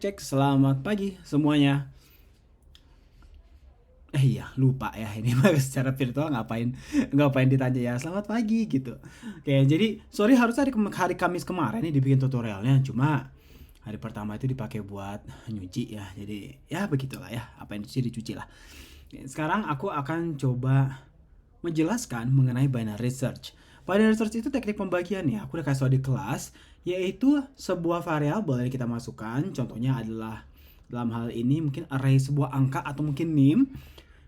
Cek, selamat pagi semuanya. Iya, lupa ya ini mah secara virtual ngapain ngapain ditanya ya selamat pagi gitu. Oke, jadi sorry harusnya hari Kamis kemarin nih dibikin tutorialnya, cuma hari pertama itu dipakai buat nyuci ya. Jadi ya begitulah ya, apa yang dicuci lah. Sekarang aku akan coba menjelaskan mengenai binary search. Binary search itu teknik pembagian ya. Aku udah kasih tau di kelas, yaitu sebuah variabel yang kita masukkan. Contohnya adalah dalam hal ini mungkin array sebuah angka atau mungkin nim.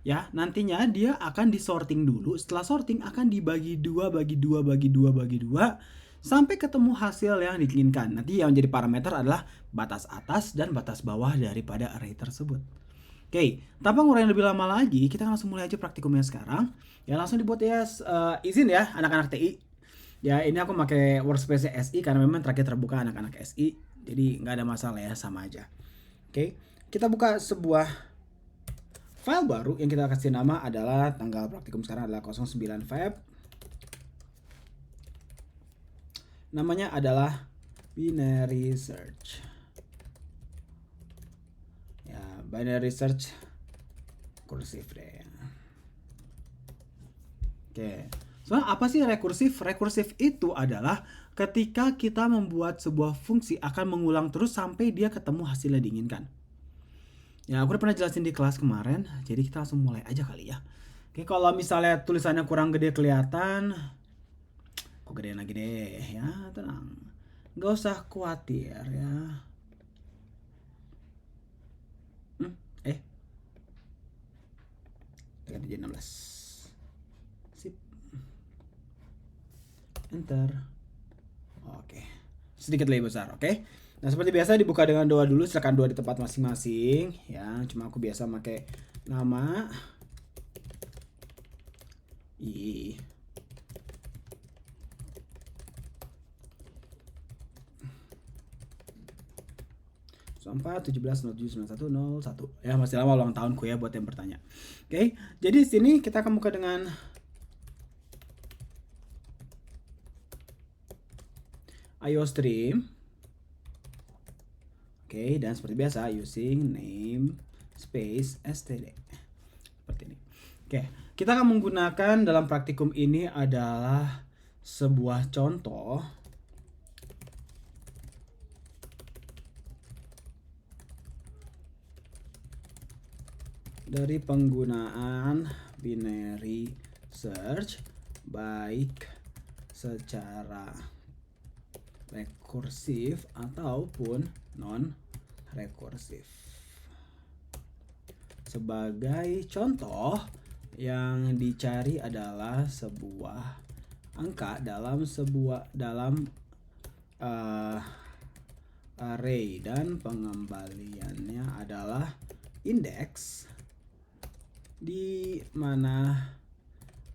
Ya, nantinya dia akan disorting dulu. Setelah sorting akan dibagi dua, bagi dua, bagi dua, bagi dua, sampai ketemu hasil yang diinginkan. Nanti yang menjadi parameter adalah batas atas dan batas bawah daripada array tersebut. Oke, tanpa ngurangin lebih lama lagi, kita langsung mulai aja praktikumnya sekarang. Ya langsung dibuat ya, izin ya anak-anak TI. Ya ini aku pakai workspace SI karena memang terakhir terbuka anak-anak SI. Jadi nggak ada masalah ya, sama aja. Oke, kita buka sebuah file baru yang kita kasih nama adalah tanggal praktikum sekarang adalah 09 Feb. Namanya adalah binary search. Ya, binary search kursif deh. Oke. Soalnya apa sih rekursif? Rekursif itu adalah ketika kita membuat sebuah fungsi akan mengulang terus sampai dia ketemu hasil yang diinginkan. Ya, aku udah pernah jelasin di kelas kemarin, jadi kita langsung mulai aja kali ya. Oke, kalau misalnya tulisannya kurang gede kelihatan, kok gedein lagi deh ya, tenang. Gak usah khawatir ya. Eh, ganti jadi 16. Sip. Enter. Oke. Sedikit lebih besar, oke? Nah, seperti biasa dibuka dengan doa dulu, silakan doa di tempat masing-masing ya. Cuma aku biasa pakai nama. Ih. Sampai 17.07.9101 ya, masih lama ulang tahunku ya buat yang bertanya. Oke, jadi sini kita akan buka dengan IOStream. Oke, dan seperti biasa using name space std. Seperti ini. Oke, kita akan menggunakan dalam praktikum ini adalah sebuah contoh dari penggunaan binary search baik secara rekursif ataupun non rekursif. Sebagai contoh, yang dicari adalah sebuah angka dalam array dan pengembaliannya adalah indeks di mana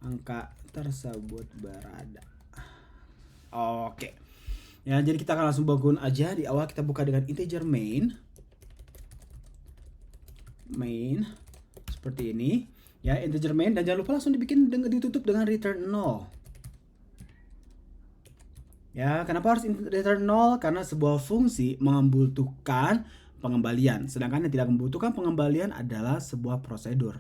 angka tersebut berada. Oke. Ya, jadi kita akan langsung bangun aja. Di awal kita buka dengan integer main seperti ini. Ya, integer main, dan jangan lupa langsung ditutup dengan return 0. Ya, kenapa harus return 0? Karena sebuah fungsi membutuhkan pengembalian, sedangkan yang tidak membutuhkan pengembalian adalah sebuah prosedur.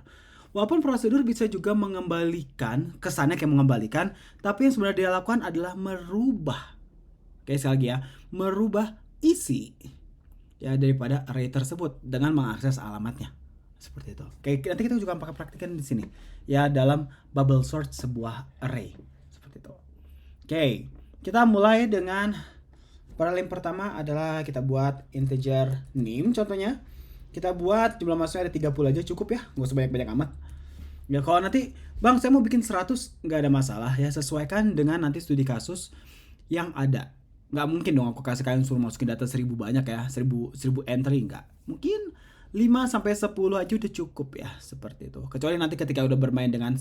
Walaupun prosedur bisa juga mengembalikan, kesannya kayak mengembalikan, tapi yang sebenarnya dia lakukan adalah merubah. Oke, sekali lagi ya, merubah isi ya daripada array tersebut dengan mengakses alamatnya. Seperti itu. Oke, nanti kita juga akan praktikkan di sini ya dalam bubble sort sebuah array. Seperti itu. Oke, kita mulai dengan paralim pertama adalah kita buat integer name contohnya. Kita buat jumlah masuknya ada 30 aja cukup ya, nggak usah banyak-banyak amat. Ya kalau nanti, bang saya mau bikin 100, nggak ada masalah ya, sesuaikan dengan nanti studi kasus yang ada. Nggak mungkin dong aku kasih kalian suruh masukin data 1000 banyak ya, 1000 entry, nggak. Mungkin 5 sampai 10 aja udah cukup ya, seperti itu. Kecuali nanti ketika udah bermain dengan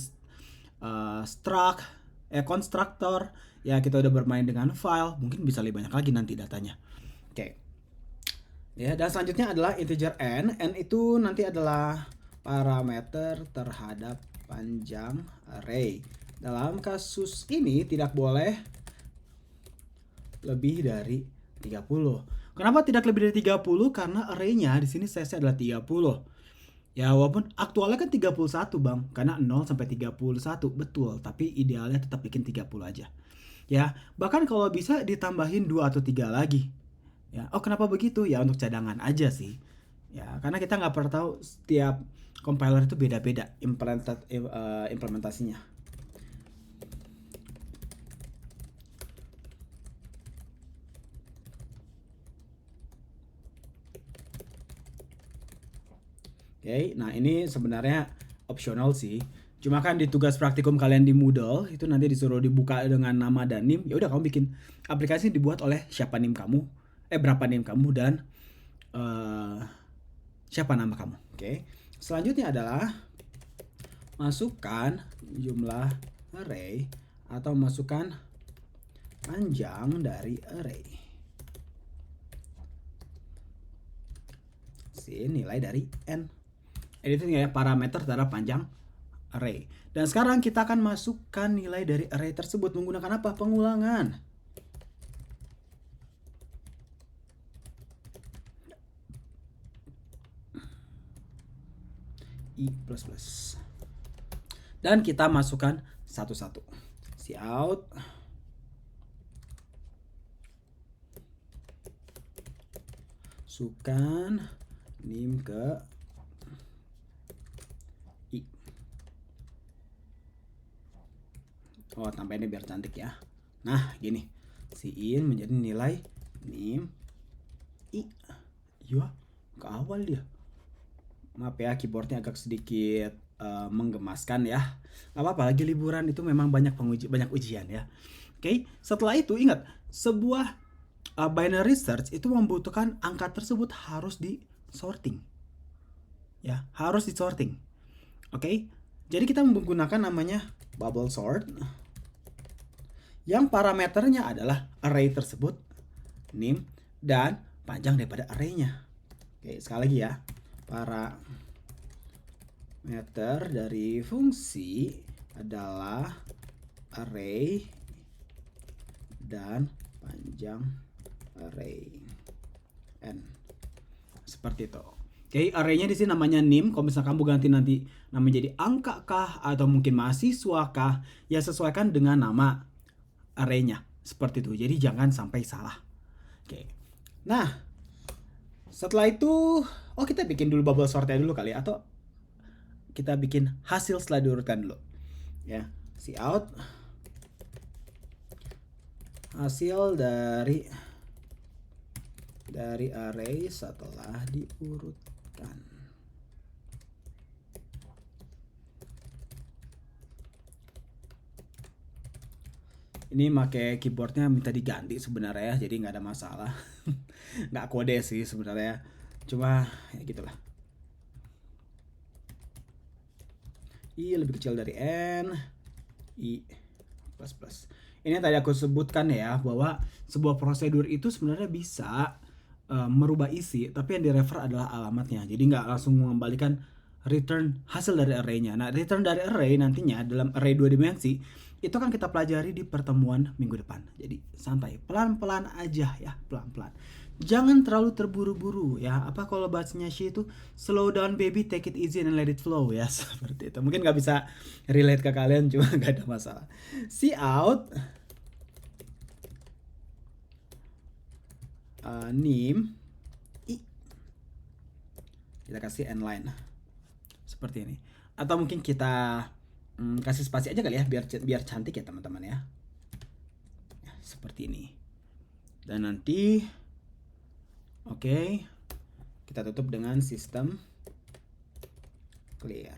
constructor, ya kita udah bermain dengan file, mungkin bisa lebih banyak lagi nanti datanya. Oke. Ya, dan selanjutnya adalah integer n. N itu nanti adalah parameter terhadap panjang array. Dalam kasus ini tidak boleh lebih dari 30. Kenapa tidak lebih dari 30? Karena array-nya di sini size-nya adalah 30. Ya, walaupun aktualnya kan 31, Bang. Karena 0 sampai 31, betul. Tapi idealnya tetap bikin 30 aja. Ya, bahkan kalau bisa ditambahin 2 atau 3 lagi. Ya, oh kenapa begitu? Ya untuk cadangan aja sih. Ya, karena kita nggak pernah tahu setiap compiler itu beda-beda implementasinya. Oke, nah ini sebenarnya opsional sih. Cuma kan di tugas praktikum kalian di Moodle itu nanti disuruh dibuka dengan nama dan NIM. Ya udah kamu bikin aplikasi dibuat oleh siapa NIM kamu, berapa NIM kamu dan siapa nama kamu. Oke. Selanjutnya adalah masukkan jumlah array atau masukkan panjang dari array. Sini nilai dari n. Itu ya parameter terhadap panjang array. Dan sekarang kita akan masukkan nilai dari array tersebut menggunakan apa? Pengulangan. I++. Dan kita masukkan satu-satu. Cout. Masukkan nim ke I. Oh, tambahinnya biar cantik ya. Nah, gini. Si in menjadi nilai nim I. Ya, ke awal dia. Maaf ya, keyboardnya agak sedikit menggemaskan ya. Gak apa-apa, lagi liburan itu memang banyak ujian ya. Oke, setelah itu ingat, sebuah binary search itu membutuhkan angka tersebut harus di sorting. Ya, harus di sorting. Oke, jadi kita menggunakan namanya bubble sort. Yang parameternya adalah array tersebut, nim, dan panjang daripada array-nya. Oke, sekali lagi ya. Parameter dari fungsi adalah array dan panjang array n. Seperti itu. Oke, array-nya di sini namanya nim. Kalau misalnya kamu ganti nanti namanya jadi angka kah atau mungkin mahasiswa kah, ya sesuaikan dengan nama array-nya. Seperti itu. Jadi jangan sampai salah. Oke. Nah, setelah itu, kita bikin dulu bubble sortnya dulu kali ya, atau kita bikin hasil setelah diurutkan dulu. Ya, cout hasil dari array setelah diurutkan. Ini pakai keyboardnya minta diganti sebenarnya ya, jadi nggak ada masalah. Nggak kode sih sebenarnya, cuma ya gitulah. I lebih kecil dari n, I plus. Ini yang tadi aku sebutkan ya, bahwa sebuah prosedur itu sebenarnya bisa merubah isi, tapi yang direfer adalah alamatnya. Jadi nggak langsung mengembalikan return hasil dari array-nya. Nah, return dari array nantinya dalam array 2 dimensi itu kan kita pelajari di pertemuan minggu depan. Jadi santai, pelan-pelan aja ya, pelan-pelan. Jangan terlalu terburu-buru ya. Apa kalau bahasanya Shi itu slow down baby, take it easy and let it flow ya. Seperti itu. Mungkin nggak bisa relate ke kalian, cuma nggak ada masalah. Cout nim I. Kita kasih n line seperti ini. Atau mungkin kita kasih spasi aja kali ya, biar cantik ya teman-teman ya. Seperti ini. Dan nanti kita tutup dengan sistem clear.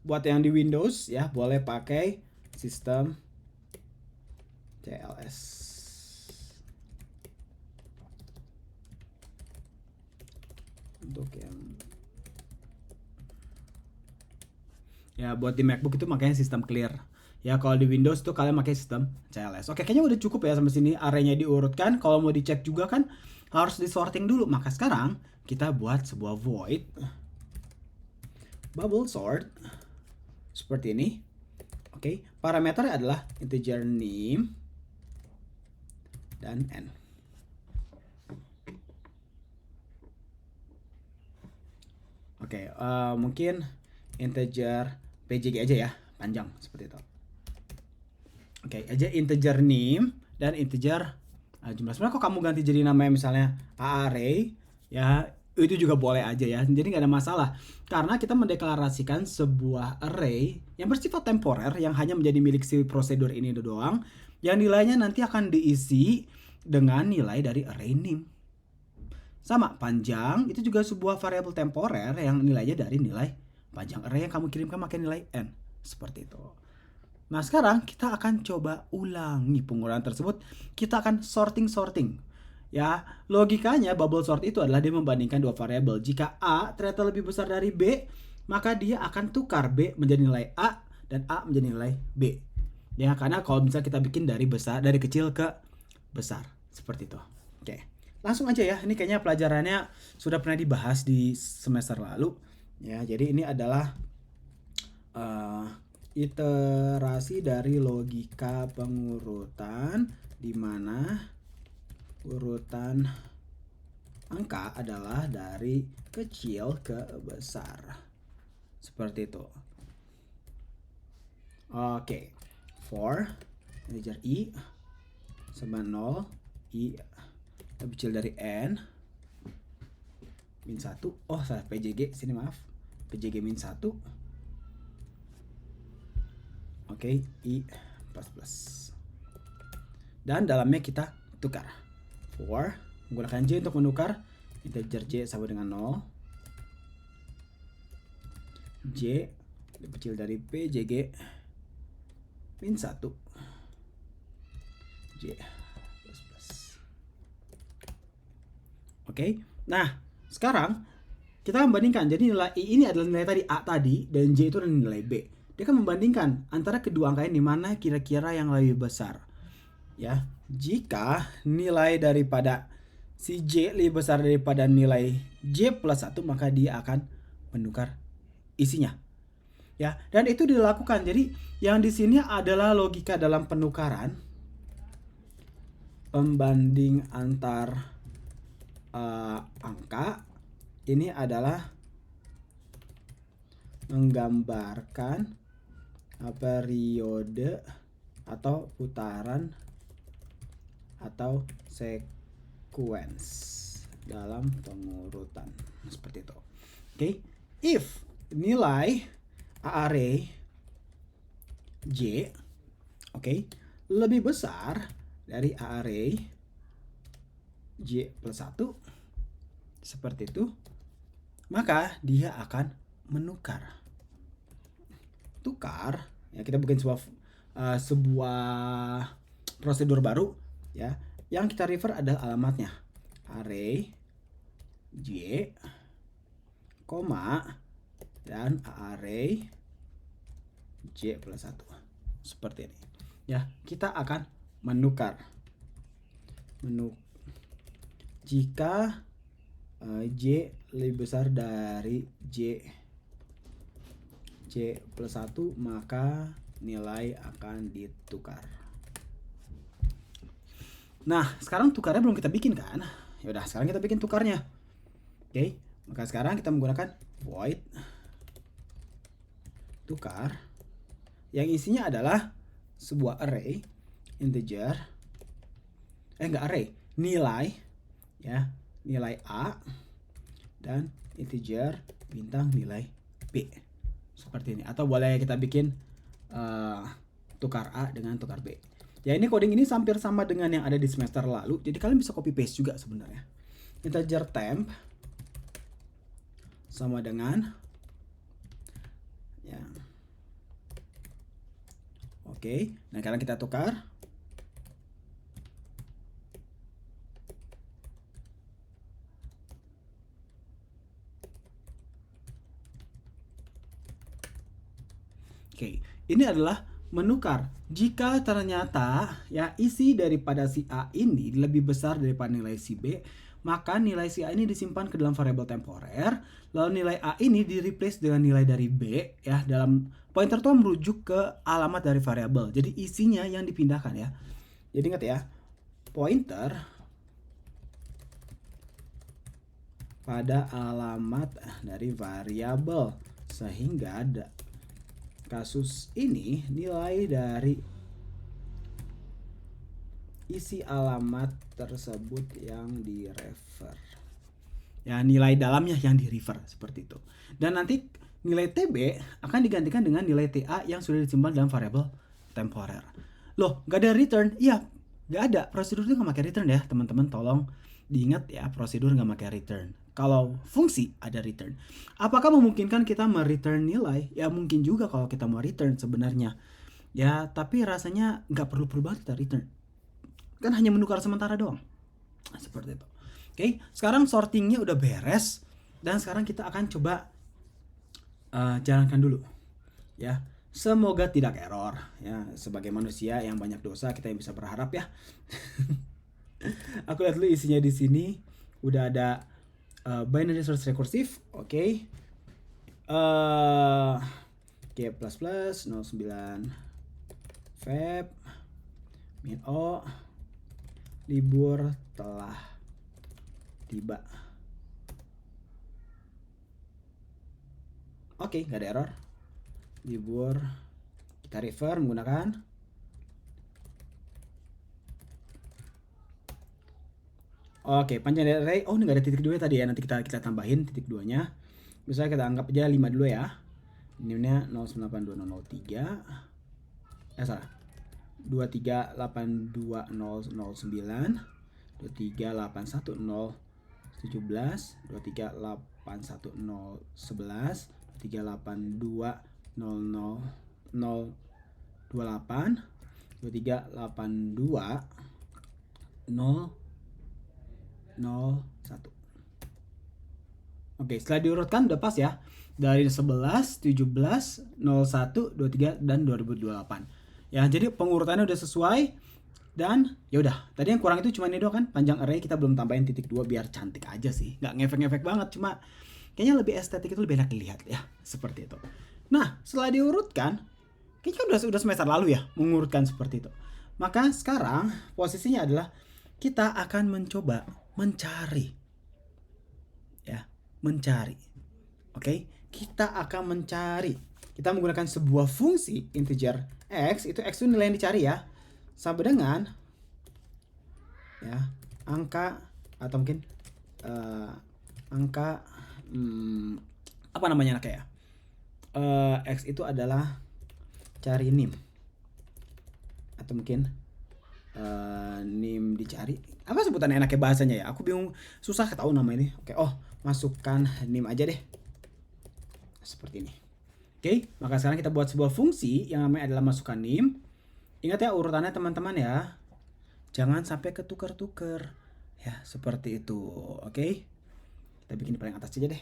Buat yang di Windows ya, boleh pakai sistem CLS. Untuk yang ya buat di MacBook itu makanya sistem clear. Ya kalau di Windows tuh kalian pakai sistem CLS. Oke, kayaknya udah cukup ya sampai sini. Array-nya diurutkan. Kalau mau dicek juga kan harus disorting dulu. Maka sekarang kita buat sebuah void bubble sort seperti ini. Oke, parameternya adalah integer name dan n. Oke, mungkin integer PJG aja ya, panjang seperti itu. Oke, aja integer name dan integer jumlah. Sebenarnya kok kamu ganti jadi namanya misalnya array ya, itu juga boleh aja ya. Jadi nggak ada masalah karena kita mendeklarasikan sebuah array yang bersifat temporer yang hanya menjadi milik si prosedur ini doang, yang nilainya nanti akan diisi dengan nilai dari array name. Sama panjang itu juga sebuah variabel temporer yang nilainya dari nilai panjang array yang kamu kirimkan pakai nilai n, seperti itu. Nah sekarang kita akan coba ulangi pengulangan tersebut. Kita akan sorting. Ya, logikanya bubble sort itu adalah dia membandingkan dua variabel. Jika A ternyata lebih besar dari B, maka dia akan tukar B menjadi nilai A dan A menjadi nilai B. Ya, karena kalau misalnya kita bikin dari kecil ke besar, seperti itu. Oke, langsung aja ya. Ini kayaknya pelajarannya sudah pernah dibahas di semester lalu. Ya, jadi ini adalah iterasi dari logika pengurutan di mana urutan angka adalah dari kecil ke besar. Seperti itu. Oke. For integer i sama 0, i lebih kecil dari n min 1. Oh, salah PJG sini, maaf. PJG min 1. Oke, i plus. Dan dalamnya kita tukar. For menggunakan j untuk menukar integer j sama dengan 0. J lebih kecil dari PJG min 1. J plus. Oke. Nah, sekarang kita membandingkan. Jadi nilai i ini adalah nilai tadi A tadi dan j itu adalah nilai B. Dia akan membandingkan antara kedua angka ini mana kira-kira yang lebih besar. Ya, jika nilai daripada si J lebih besar daripada nilai J plus 1, maka dia akan menukar isinya. Ya, dan itu dilakukan. Jadi yang di sini adalah logika dalam penukaran pembanding antar angka. Ini adalah menggambarkan periode atau putaran atau sequence dalam pengurutan seperti itu. Oke, if nilai array j lebih besar dari array j plus 1 seperti itu, maka dia akan menukar. Tukar ya, kita bikin sebuah prosedur baru ya, yang kita refer adalah alamatnya array j, dan array j plus 1 seperti ini ya. Kita akan menukar jika j lebih besar dari j plus 1, maka nilai akan ditukar. Nah, sekarang tukarnya belum kita bikin kan? Ya udah, sekarang kita bikin tukarnya. Oke, maka sekarang kita menggunakan void tukar yang isinya adalah sebuah array integer nilai ya, nilai A dan integer bintang nilai B. Seperti ini, atau boleh kita bikin tukar A dengan tukar B. Ya, ini coding ini hampir sama dengan yang ada di semester lalu, jadi kalian bisa copy paste juga sebenarnya. Integer temp sama dengan ya. Oke, nah sekarang kita tukar. Oke, ini adalah menukar. Jika ternyata ya isi daripada si A ini lebih besar daripada nilai si B, maka nilai si A ini disimpan ke dalam variabel temporer, lalu nilai A ini di-replace dengan nilai dari B ya. Dalam pointer itu merujuk ke alamat dari variabel. Jadi isinya yang dipindahkan ya. Jadi ingat ya, pointer pada alamat dari variabel, sehingga ada kasus ini nilai dari isi alamat tersebut yang di refer. Ya, nilai dalamnya yang di refer seperti itu. Dan nanti nilai TB akan digantikan dengan nilai TA yang sudah disimpan dalam variabel temporer. Loh, nggak ada return? Iya, nggak ada. Prosedur itu nggak pakai return ya, teman-teman. Tolong diingat ya, prosedur nggak pakai return. Kalau fungsi ada return. Apakah memungkinkan kita mereturn nilai? Ya mungkin juga kalau kita mau return sebenarnya. Ya, tapi rasanya nggak perlu banget kita return. Kan hanya menukar sementara doang. Nah, seperti itu. Oke, sekarang sortingnya udah beres. Dan sekarang kita akan coba jalankan dulu. Ya, semoga tidak error. Ya, sebagai manusia yang banyak dosa, kita yang bisa berharap ya. Aku lihat dulu isinya di sini. Udah ada binary search recursive, oke. G++ 09 Feb min O libur telah tiba. Oke, nggak ada error. Libur kita refer menggunakan oke, panjang dari array. Oh, ini nggak ada titik 2 tadi ya. Nanti kita tambahin titik 2-nya. Misalnya kita anggap aja 5 dulu ya. Ini 0982003. Salah. 2382009, 2381017, 2381011, 238200028, 2382001. Oke, setelah diurutkan udah pas ya. Dari 11, 17, 01, 23 dan 2028. Ya, jadi pengurutannya udah sesuai. Dan ya udah, tadi yang kurang itu cuma ini doang kan, panjang array kita belum tambahin titik 2 biar cantik aja sih. Nggak ngefek-ngefek banget, cuma kayaknya lebih estetik, itu lebih enak dilihat ya, seperti itu. Nah, setelah diurutkan, kayaknya udah semester lalu ya mengurutkan seperti itu. Maka sekarang posisinya adalah kita akan mencoba mencari. Ya, mencari. Oke, kita akan mencari. Kita menggunakan sebuah fungsi integer x, itu x itu nilai yang dicari ya, sama dengan ya angka atau mungkin angka apa namanya kayak x itu adalah cari nim, atau mungkin nim dicari, apa sebutan enaknya bahasanya ya, aku bingung, susah tahu nama ini. Oke, masukkan nim aja deh seperti ini. Oke, maka sekarang kita buat sebuah fungsi yang namanya adalah masukkan nim. Ingat ya urutannya teman-teman ya, jangan sampai ketukar-tukar ya, seperti itu. Oke, kita bikin di paling atas aja deh,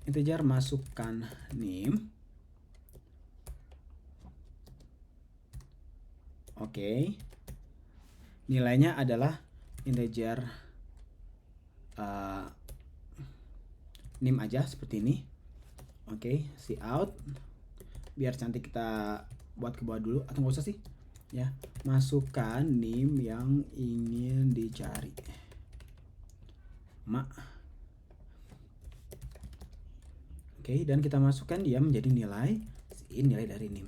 integer masukkan nim. Oke, nilainya adalah integer nim aja seperti ini. Oke, cout biar cantik, kita buat ke bawah dulu, atau nggak usah sih ya. Masukkan nim yang ingin dicari, oke, dan kita masukkan dia menjadi nilai dari nim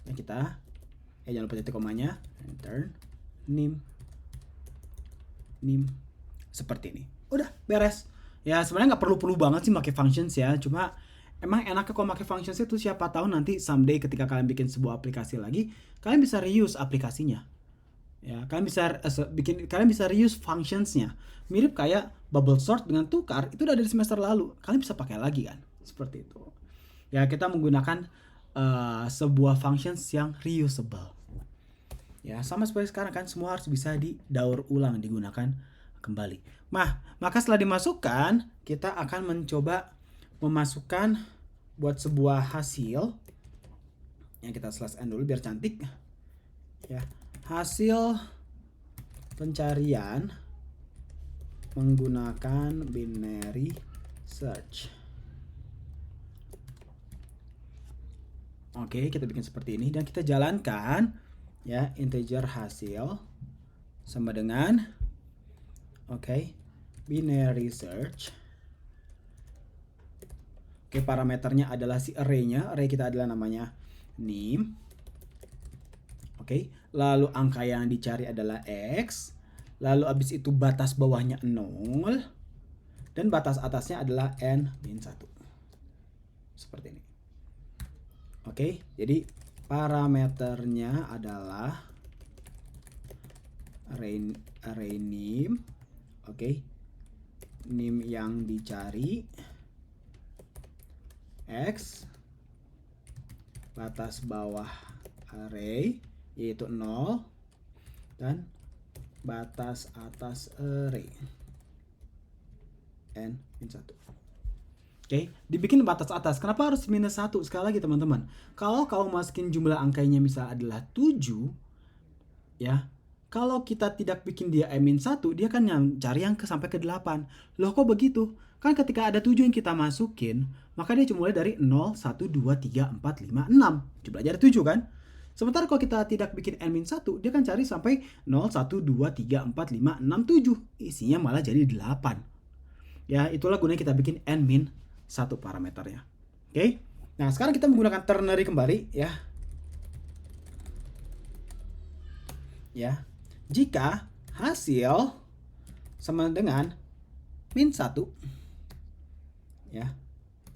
yang kita jangan lupa titik komanya, enter nim seperti ini. Udah beres ya. Sebenarnya nggak perlu banget sih pakai functions ya, cuma emang enaknya kalau pakai functions itu siapa tahu nanti someday ketika kalian bikin sebuah aplikasi lagi, kalian bisa reuse aplikasinya. Ya, kalian bisa reuse functionsnya. Mirip kayak bubble sort dengan tukar, itu udah dari semester lalu. Kalian bisa pakai lagi kan? Seperti itu. Ya, kita menggunakan sebuah functions yang reusable. Ya, sama seperti sekarang kan, semua harus bisa didaur ulang, digunakan kembali. Maka setelah dimasukkan, kita akan mencoba memasukkan buat sebuah hasil yang kita slash n dulu biar cantik ya. Hasil pencarian menggunakan binary search. Oke, kita bikin seperti ini dan kita jalankan ya, integer hasil sama dengan binary search. Oke, parameternya adalah si array-nya. Array kita adalah namanya name. Oke, lalu angka yang dicari adalah X. Lalu abis itu batas bawahnya 0. Dan batas atasnya adalah N-1. Seperti ini. Oke, jadi parameternya adalah array name. Oke, name yang dicari X, batas bawah array yaitu 0, dan batas atas array N-1. Oke, dibikin batas atas. Kenapa harus -1? Sekali lagi teman-teman, kalau kamu masukin jumlah angkanya misal adalah 7, ya, kalau kita tidak bikin dia -1, dia kan yang cari yang sampai ke 8. Loh kok begitu? Kan ketika ada 7 yang kita masukin, maka dia cuma mulai dari 0, 1, 2, 3, 4, 5, 6. Jumlahnya ada 7 kan? Sementara kalau kita tidak bikin N-1, dia kan cari sampai 0, 1, 2, 3, 4, 5, 6, 7. Isinya malah jadi 8. Ya, itulah gunanya kita bikin N-1 parameternya. Oke? Nah, sekarang kita menggunakan ternary kembali ya. Ya. Jika hasil sama dengan -1, ya,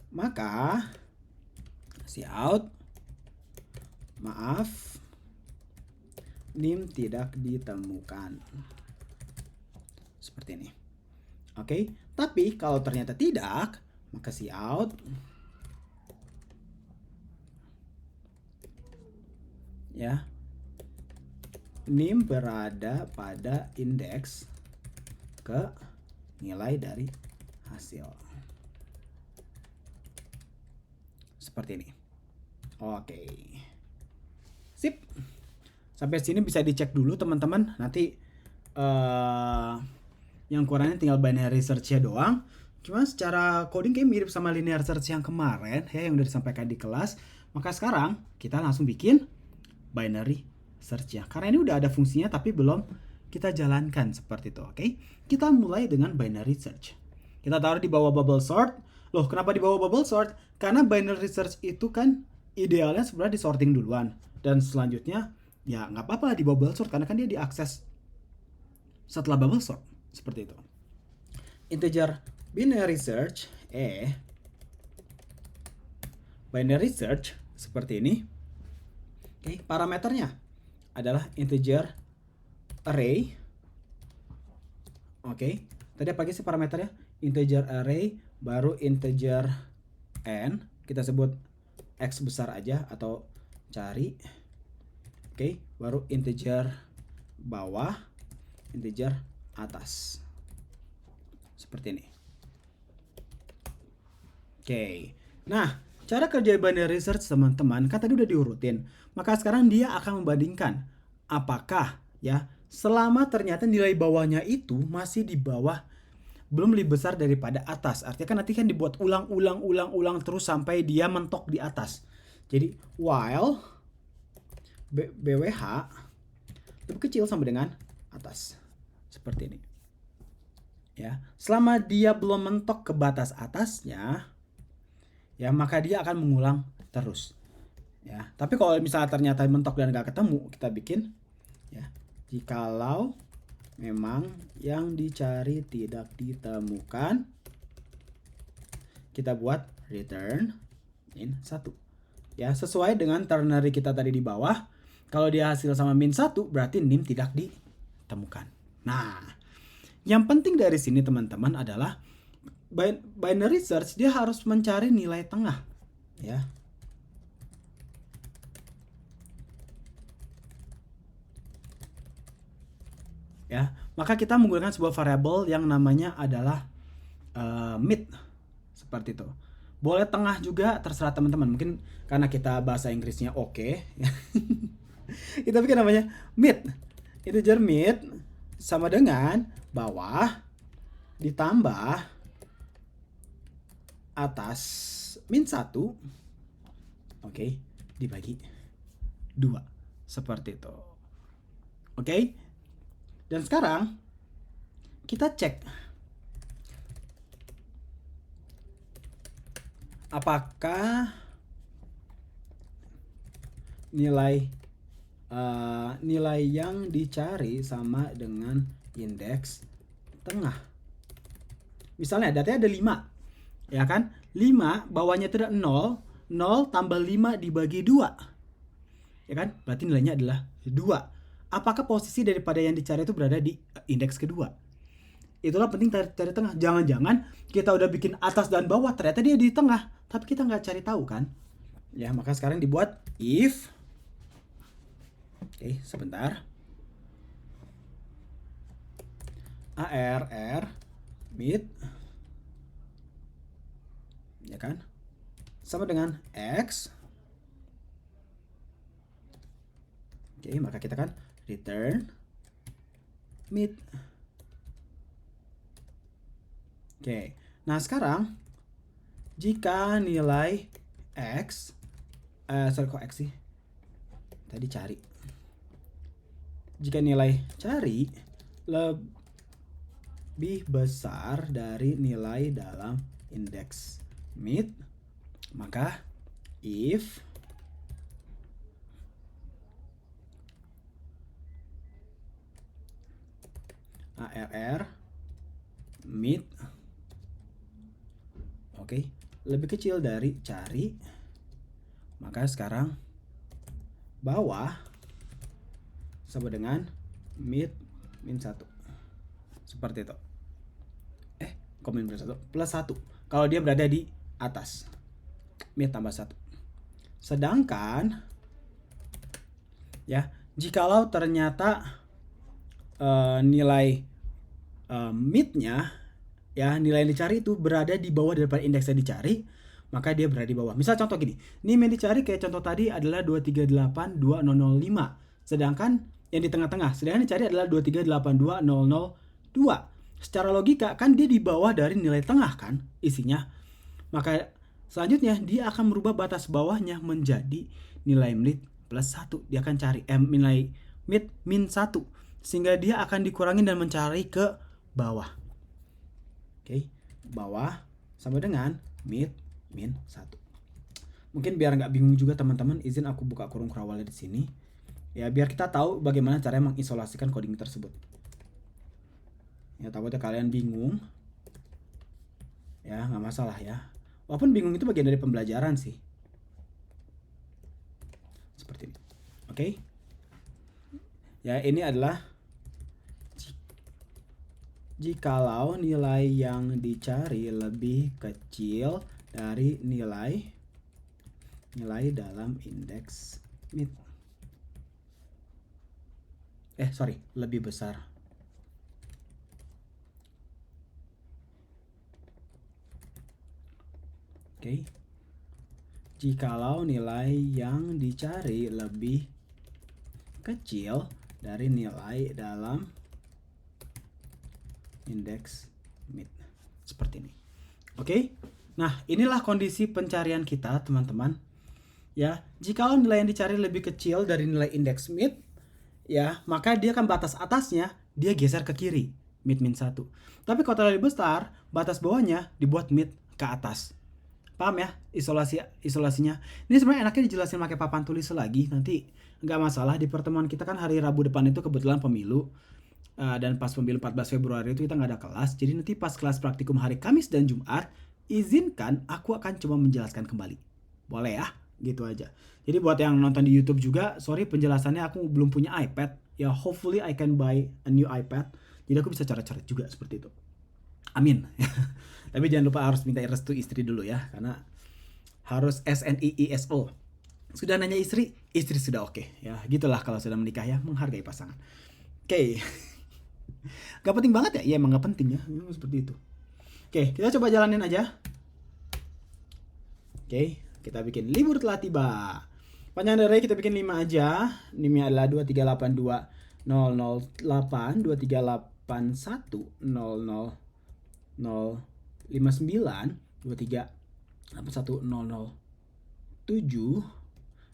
maka cout, maaf, nim tidak ditemukan. Seperti ini. Oke, tapi kalau ternyata tidak, maka cout, ya, nim berada pada indeks ke nilai dari hasil. Seperti ini. Oke. Sip. Sampai sini bisa dicek dulu teman-teman. Nanti yang kurangnya tinggal binary search-nya doang. Cuma secara coding kayak mirip sama linear search yang kemarin ya, yang udah disampaikan di kelas. Maka sekarang kita langsung bikin binary search-nya. Karena ini udah ada fungsinya tapi belum kita jalankan seperti itu. Oke. Kita mulai dengan binary search. Kita taruh di bawah bubble sort. Loh, kenapa di bawah bubble sort? Karena binary search itu kan idealnya sebenarnya di sorting duluan. Dan selanjutnya ya nggak apa-apa di bubble sort karena kan dia diakses setelah bubble sort. Seperti itu. Integer binary search binary search seperti ini. Oke, parameternya adalah integer array. Oke, tadi apa sih parameternya? Integer array baru integer n, kita sebut x besar aja atau cari. Oke, baru integer bawah, integer atas. Seperti ini. Oke. Nah, cara kerja binary search teman-teman kan tadi udah diurutin. Maka sekarang dia akan membandingkan apakah ya selama ternyata nilai bawahnya itu masih di bawah, belum lebih besar daripada atas. Artinya kan nanti kan dibuat ulang terus sampai dia mentok di atas. Jadi while BWH lebih kecil sama dengan atas. Seperti ini. Ya, selama dia belum mentok ke batas atasnya, ya maka dia akan mengulang terus. Ya, tapi kalau misalnya ternyata mentok dan gak ketemu, kita bikin ya, jikalau memang yang dicari tidak ditemukan, kita buat return in 1. Ya, sesuai dengan ternary kita tadi di bawah. Kalau dia hasil sama -1, berarti nim tidak ditemukan. Nah, yang penting dari sini teman-teman adalah binary search dia harus mencari nilai tengah, ya. Ya, maka kita menggunakan sebuah variabel yang namanya adalah mid, seperti itu. Boleh tengah juga, terserah teman-teman. Mungkin karena kita bahasa Inggrisnya oke, kita bikin namanya mid. Integer mid sama dengan bawah ditambah atas -1, oke, dibagi 2. Seperti itu. Oke. Dan sekarang kita cek apakah nilai nilai yang dicari sama dengan indeks tengah. Misalnya datanya ada 5, ya kan? 5 bawahnya itu ada 0, 0 tambah 5 dibagi 2. Ya kan? Berarti nilainya adalah 2. Apakah posisi daripada yang dicari itu berada di indeks kedua? Itulah penting cari tengah. Jangan-jangan kita udah bikin atas dan bawah, ternyata dia di tengah, tapi kita nggak cari tahu kan? Ya, maka sekarang dibuat if. Oke, sebentar. ARR mid, ya kan, sama dengan X. Oke, maka kita kan return mid. Oke, nah sekarang jika nilai X, kok X sih? Tadi cari. Jika nilai cari lebih besar dari nilai dalam indeks mid, maka if ARR mid lebih kecil dari cari, maka sekarang bawah sama dengan mid min 1. Seperti itu. Kok min 1? Plus 1. Kalau dia berada di atas. Mid tambah 1. Sedangkan ya, jikalau ternyata nilai midnya, ya nilai yang dicari itu berada di bawah daripada indeks yang dicari, maka dia berada di bawah. Misal contoh gini, ini yang dicari kayak contoh tadi adalah 2382002, sedangkan yang di tengah-tengah, sedangkan dicari adalah 2382002. Secara logika kan dia di bawah dari nilai tengah kan isinya, maka selanjutnya dia akan merubah batas bawahnya menjadi nilai mid plus 1. Dia akan cari nilai mid min 1, sehingga dia akan dikurangin dan mencari ke bawah. Bawah sama dengan mid min 1. Mungkin biar nggak bingung juga teman-teman, izin aku buka kurung kerawalnya di sini. Ya biar kita tahu bagaimana cara mengisolasikan coding tersebut. Ya takutnya kalian bingung. Ya nggak masalah ya. Walaupun bingung itu bagian dari pembelajaran sih. Seperti ini. Oke. Ya ini adalah jikalau nilai yang dicari lebih kecil dari nilai dalam indeks mid. Lebih besar. Jikalau nilai yang dicari lebih kecil dari nilai dalam indeks mid. Seperti ini. Nah, inilah kondisi pencarian kita, teman-teman. Ya, jikalau nilai yang dicari lebih kecil dari nilai indeks mid, ya, maka dia kan batas atasnya dia geser ke kiri, mid min 1. Tapi kalau terlalu besar, batas bawahnya dibuat mid ke atas. Paham ya isolasinya? Ini sebenarnya enaknya dijelasin pakai papan tulis lagi, nanti nggak masalah. Di pertemuan kita kan hari Rabu depan itu kebetulan pemilu, dan pas pemilu 14 Februari itu kita nggak ada kelas. Jadi nanti pas kelas praktikum hari Kamis dan Jumat, izinkan aku akan coba menjelaskan kembali. Boleh ya? Gitu aja. Jadi buat yang nonton di YouTube juga, sorry penjelasannya aku belum punya iPad. Ya hopefully I can buy a new iPad. Jadi aku bisa coret-coret juga seperti itu. Amin. Tapi jangan lupa harus minta restu istri dulu ya, karena harus SNIISO. Sudah nanya istri sudah oke. Ya gitulah kalau sudah menikah ya, menghargai pasangan. Gak penting banget ya? Iya emang gak penting ya, seperti itu. Kita coba jalanin aja. Kita bikin libur telah tiba. Panjang dari kita bikin 5 aja. NIM-nya adalah 2382008, 238100059, 2381007,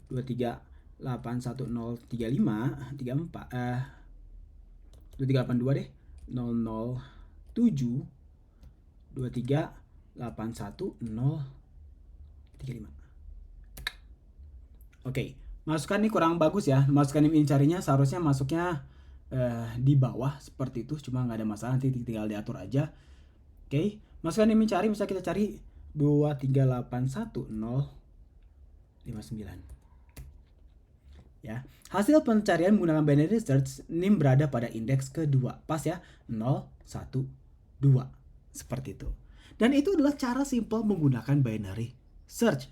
2381035, 2382 deh, 007, 23810 35. Oke, masukkan nih kurang bagus ya. Masukkan ini carinya seharusnya masuknya di bawah seperti itu, cuma nggak ada masalah, nanti tinggal diatur aja. Oke, masukkan ini cari, misalnya kita cari 2381059. Ya, hasil pencarian menggunakan binary search, NIM berada pada indeks kedua, pas ya, 0, 1, 2, seperti itu. Dan itu adalah cara simple menggunakan binary search.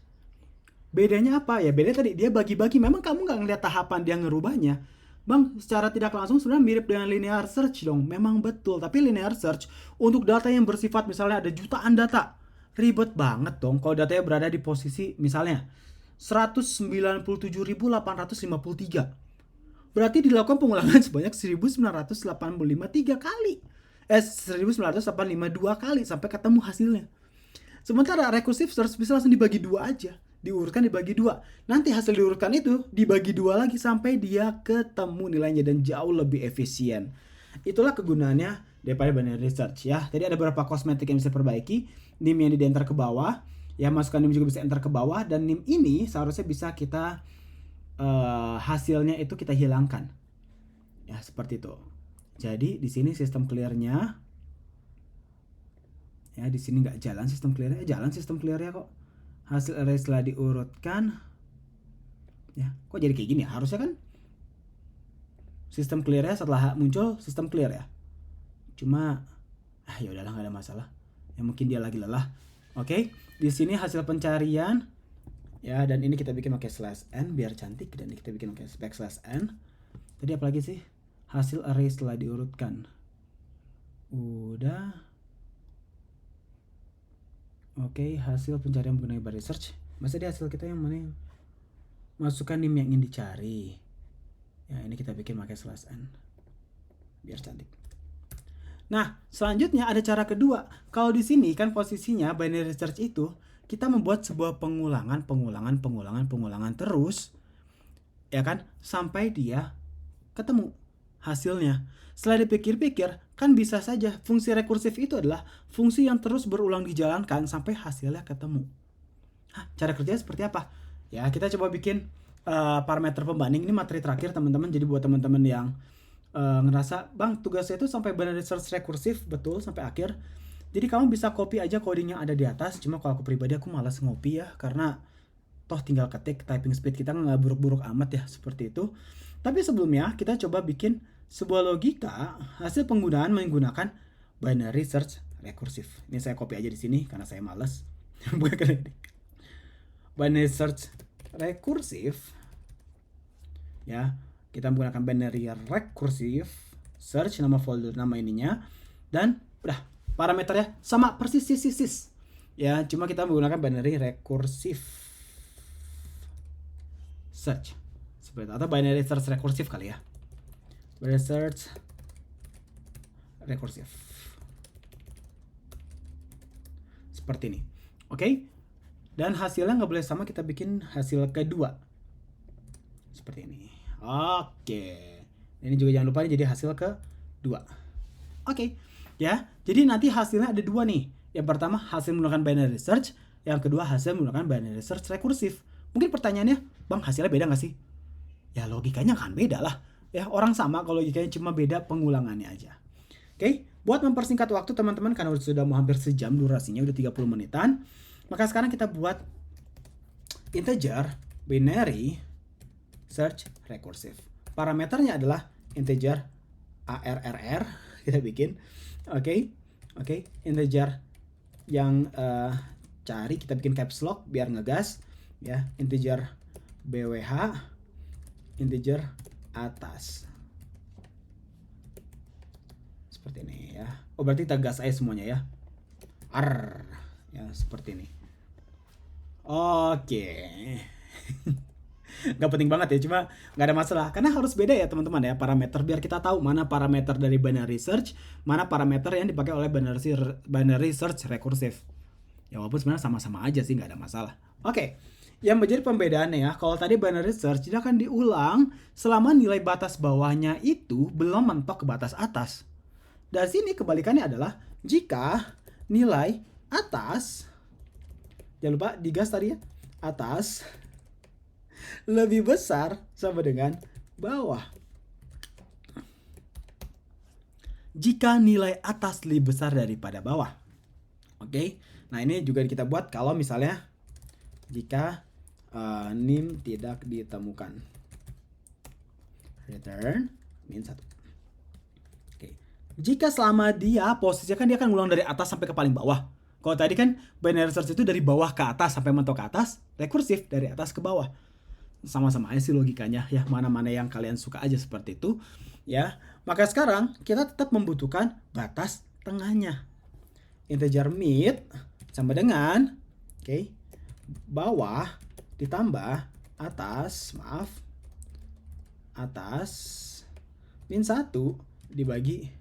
Bedanya apa ya? Bedanya tadi dia bagi-bagi. Memang kamu nggak ngeliat tahapan dia ngerubahnya. Bang, secara tidak langsung sebenarnya mirip dengan linear search dong. Memang betul. Tapi linear search untuk data yang bersifat misalnya ada jutaan data, ribet banget dong. Kalau datanya berada di posisi misalnya 197.853. Berarti dilakukan pengulangan sebanyak 1985 kali. 1982 kali sampai ketemu hasilnya. Sementara recursive search bisa langsung dibagi dua aja. Diurutkan dibagi dua. Nanti hasil diurutkan itu dibagi dua lagi sampai dia ketemu nilainya dan jauh lebih efisien. Itulah kegunaannya daripada binary search ya. Tadi ada beberapa kosmetik yang bisa perbaiki. NIM yang di enter ke bawah. Ya, masukkan NIM juga bisa enter ke bawah. Dan NIM ini seharusnya bisa kita hasilnya itu kita hilangkan. Ya, seperti itu. Jadi di sini sistem clear-nya. Ya, di sini nggak jalan sistem clear-nya. Jalan sistem clear-nya kok. Hasil array setelah diurutkan. Ya, kok jadi kayak gini ya? Harusnya kan sistem clear-nya setelah muncul sistem clear ya. Cuma ya udahlah, nggak ada masalah. Ya mungkin dia lagi lelah. Oke, di sini hasil pencarian ya, dan ini kita bikin pakai /n biar cantik, dan ini kita bikin pakai \n. Tadi apa lagi sih? Hasil array setelah diurutkan. Udah. Oke, hasil pencarian menggunakan binary search. Masa di hasil kita yang mana? Masukkan NIM yang ingin dicari. Ya, ini kita bikin pakai /n biar cantik. Nah, selanjutnya ada cara kedua. Kalau di sini kan posisinya binary search itu kita membuat sebuah pengulangan terus, ya kan, sampai dia ketemu hasilnya. Setelah dipikir-pikir, kan bisa saja fungsi rekursif itu adalah fungsi yang terus berulang dijalankan sampai hasilnya ketemu. Cara kerjanya seperti apa? Ya, kita coba bikin parameter pembanding. Ini materi terakhir teman-teman. Jadi buat teman-teman yang ngerasa, bang tugasnya itu sampai binary search rekursif, betul, sampai akhir. Jadi kamu bisa copy aja coding yang ada di atas. Cuma kalau aku pribadi aku malas ngopi ya, karena toh tinggal ketik, typing speed kita nggak buruk-buruk amat ya, seperti itu. Tapi sebelumnya kita coba bikin sebuah logika hasil penggunaan menggunakan binary search rekursif. Ini saya copy aja di sini karena saya malas. Binary search rekursif ya, kita menggunakan binary recursive search, nama folder, nama ininya, dan udah parameternya sama persis ya, cuma kita menggunakan binary recursive search seperti itu, atau binary search recursive kali ya, binary search recursive seperti ini. Oke, dan hasilnya nggak boleh sama, kita bikin hasil kedua seperti ini. Oke, ini juga jangan lupa jadi hasil kedua. Oke, ya, jadi nanti hasilnya ada dua nih. Yang pertama hasil menggunakan binary search, yang kedua hasil menggunakan binary search rekursif. Mungkin pertanyaannya, bang hasilnya beda nggak sih? Ya logikanya kan beda lah. Ya orang sama kalau logikanya, cuma beda pengulangannya aja. Oke, buat mempersingkat waktu teman-teman, karena sudah mau hampir sejam durasinya, udah 30 menitan. Maka sekarang kita buat integer binary search recursive. Parameternya adalah integer arrr, kita bikin. Oke, integer yang cari kita bikin caps lock biar ngegas ya, integer bwh, integer atas seperti ini ya. Oh berarti kita gas aja semuanya ya, ya seperti ini. Oke. Gak penting banget ya, cuma gak ada masalah karena harus beda ya teman-teman ya parameter, biar kita tahu mana parameter dari binary search, mana parameter yang dipakai oleh binary search rekursif. Ya walaupun sebenarnya sama-sama aja sih, gak ada masalah. Oke, yang menjadi pembedaannya ya, kalau tadi binary search dia akan diulang selama nilai batas bawahnya itu belum mentok ke batas atas. Dan sini kebalikannya adalah jika nilai atas, jangan lupa digas tadi ya, atas lebih besar sama dengan bawah. Jika nilai atas lebih besar daripada bawah. Oke. Nah, ini juga kita buat kalau misalnya jika NIM tidak ditemukan. Return min 1. Oke. Jika selama dia posisinya kan dia akan ngulang dari atas sampai ke paling bawah. Kalau tadi kan binary search itu dari bawah ke atas sampai mentok ke atas, rekursif dari atas ke bawah. Sama-sama aja sih logikanya ya, mana-mana yang kalian suka aja seperti itu ya. Maka sekarang kita tetap membutuhkan batas tengahnya. Integer mid sama dengan bawah ditambah atas min 1 dibagi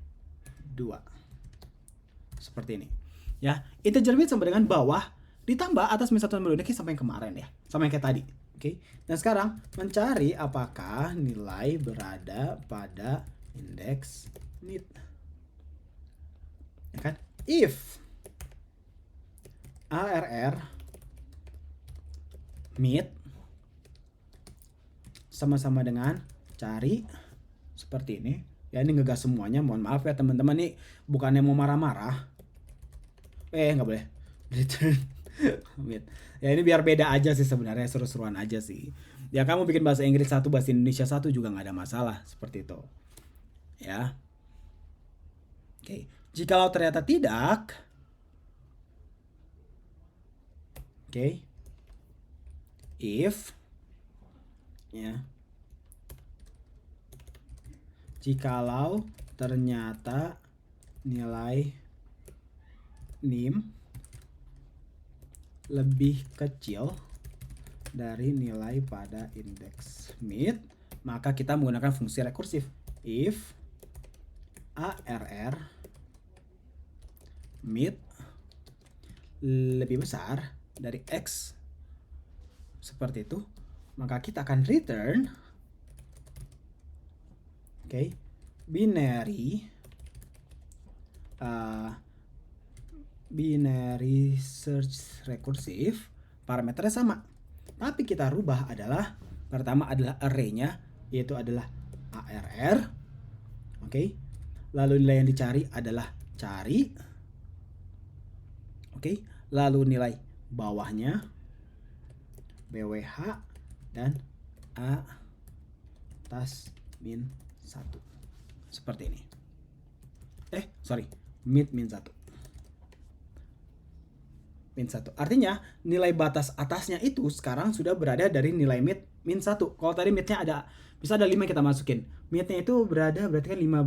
2. Seperti ini ya. Integer mid sama dengan bawah ditambah atas min 1 sampai sampai yang kemarin ya, sama yang kayak tadi. Oke. Dan sekarang mencari apakah nilai berada pada indeks mid. Ya kan? If ARR mid sama-sama dengan cari seperti ini. Ya, ini ngegas semuanya. Mohon maaf ya teman-teman, nih bukannya mau marah-marah. Nggak boleh. Return mid. Ya, ini biar beda aja sih sebenarnya, seru-seruan aja sih. Ya, kamu bikin bahasa Inggris 1, bahasa Indonesia 1 juga nggak ada masalah seperti itu. Ya. Oke. Jikalau ternyata tidak, if ya. Jikalau ternyata nilai NIM lebih kecil dari nilai pada indeks mid, maka kita menggunakan fungsi rekursif. If ARR mid lebih besar dari X seperti itu, maka kita akan return binary search rekursif. Parameternya sama, tapi kita rubah adalah pertama adalah array-nya, yaitu adalah ARR. Lalu nilai yang dicari adalah cari. Lalu nilai bawahnya BWH dan atas min 1. Seperti ini. Mid min 1. Min 1. Artinya nilai batas atasnya itu sekarang sudah berada dari nilai mid min 1. Kalau tadi midnya bisa ada 5 kita masukin. Midnya itu berada berarti kan 5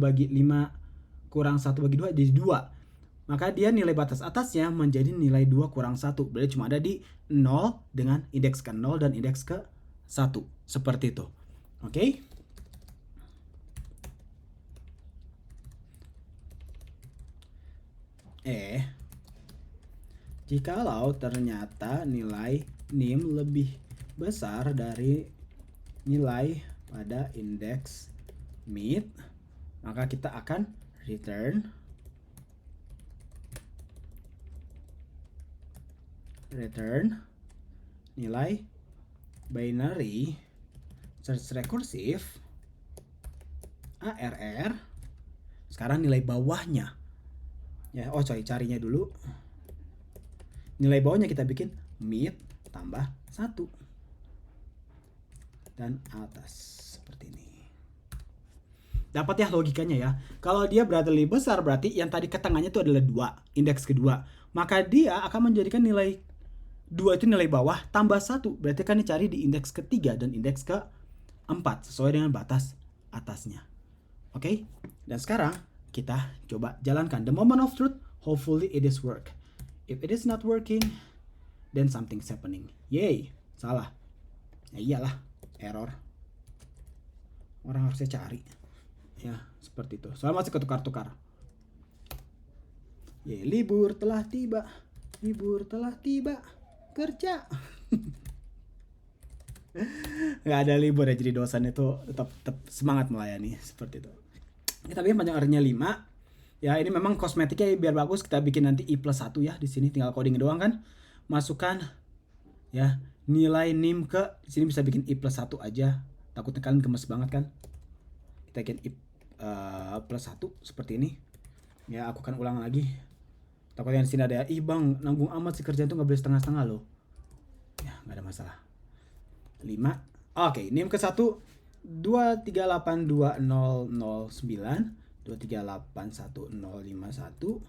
kurang 1 bagi 2 jadi 2. Maka dia nilai batas atasnya menjadi nilai 2 kurang 1. Berarti cuma ada di 0 dengan indeks ke 0 dan indeks ke 1. Seperti itu. Oke. Jikalau ternyata nilai NIM lebih besar dari nilai pada indeks mid, maka kita akan return nilai binary search rekursif ARR. Sekarang nilai bawahnya ya, carinya dulu. Nilai bawahnya kita bikin mid tambah 1 dan atas seperti ini. Dapat ya logikanya ya. Kalau dia berada lebih besar berarti yang tadi ke tengahnya itu adalah 2, indeks kedua. Maka dia akan menjadikan nilai 2 itu nilai bawah tambah 1. Berarti kan dicari di indeks ketiga dan indeks ke-4 sesuai dengan batas atasnya. Oke? Dan sekarang kita coba jalankan the moment of truth. Hopefully it is work. If it is not working, then something's happening. Yay, salah. Ya iyalah, error. Orang harusnya cari. Ya, seperti itu. Soalnya masih ketukar-tukar. Yay, libur telah tiba. Libur telah tiba. Kerja. Nggak ada libur ya, jadi dosen itu tetap semangat melayani. Seperti itu. Kita bikin panjang artinya 5. Ya, ini memang kosmetiknya biar bagus kita bikin nanti i+1 ya di sini, tinggal coding doang kan. Masukkan ya nilai NIM ke di sini bisa bikin I plus 1 aja. Takutnya kalian gemes banget kan. Kita bikin I plus 1 seperti ini. Ya, aku akan ulang lagi. Takutnya di sini ada, ih bang, nanggung amat sih kerjaan tuh nggak boleh setengah-setengah loh. Ya, nggak ada masalah. 5. Oke, NIM ke 1 2382009, 2381051,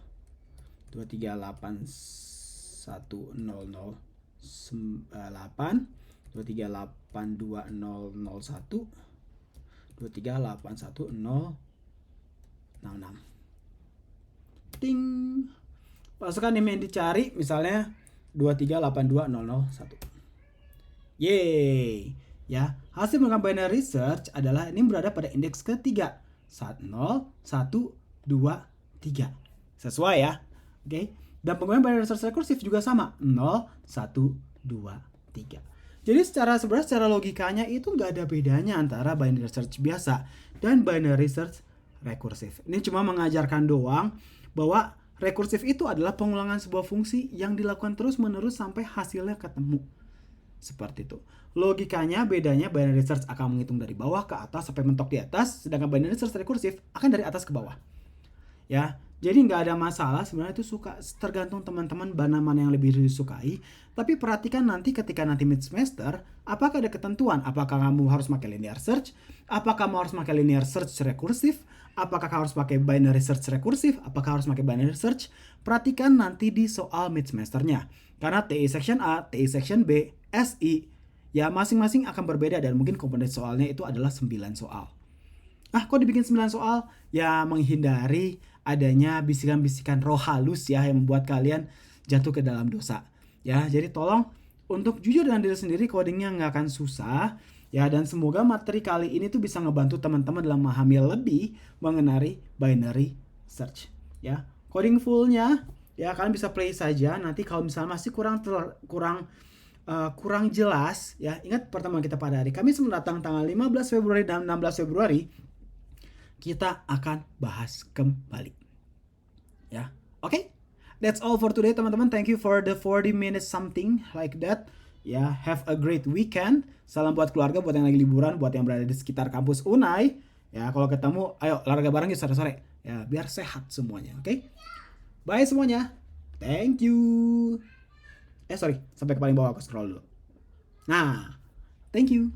2381008, 2382001, 2381066. Ting. Pasukan NIM yang dicari misalnya 2382001. Yeay. Ya, hasil menggunakan binary search adalah ini berada pada indeks ketiga. 0, 1, 2, 3. Sesuai ya. Oke. Dan penggunaan binary search rekursif juga sama. 0, 1, 2, 3. Jadi secara logikanya itu nggak ada bedanya antara binary search biasa dan binary search rekursif. Ini cuma mengajarkan doang bahwa rekursif itu adalah pengulangan sebuah fungsi yang dilakukan terus-menerus sampai hasilnya ketemu. Seperti itu. Logikanya bedanya binary search akan menghitung dari bawah ke atas sampai mentok di atas, sedangkan binary search rekursif akan dari atas ke bawah. Ya, jadi nggak ada masalah sebenarnya, itu suka tergantung teman-teman mana yang lebih disukai. Tapi perhatikan nanti ketika nanti mid semester, apakah ada ketentuan? Apakah kamu harus pakai linear search? Apakah kamu harus pakai linear search rekursif? Apakah kamu harus pakai binary search rekursif? Apakah harus pakai binary search? Perhatikan nanti di soal mid semesternya. Karena TI section A, TI section B, SI, ya masing-masing akan berbeda dan mungkin komponen soalnya itu adalah 9 soal. Kok dibikin 9 soal? Ya menghindari adanya bisikan-bisikan roh halus ya yang membuat kalian jatuh ke dalam dosa. Ya, jadi tolong untuk jujur dengan diri sendiri, codingnya nggak akan susah. Ya, dan semoga materi kali ini tuh bisa ngebantu teman-teman dalam memahami lebih mengenai binary search. Ya, coding fullnya ya kalian bisa play saja. Nanti kalau misalnya masih kurang jelas ya, ingat pertemuan kita pada hari Kamis mendatang tanggal 15 Februari dan 16 Februari kita akan bahas kembali. Ya, oke? That's all for today teman-teman. Thank you for the 40 minutes something like that. Ya, have a great weekend. Salam buat keluarga, buat yang lagi liburan, buat yang berada di sekitar kampus Unai. Ya, kalau ketemu, ayo olahraga bareng yuk sore-sore. Ya, biar sehat semuanya, oke? Bye semuanya. Thank you. Sorry, sampai ke paling bawah aku scroll dulu. Nah, thank you.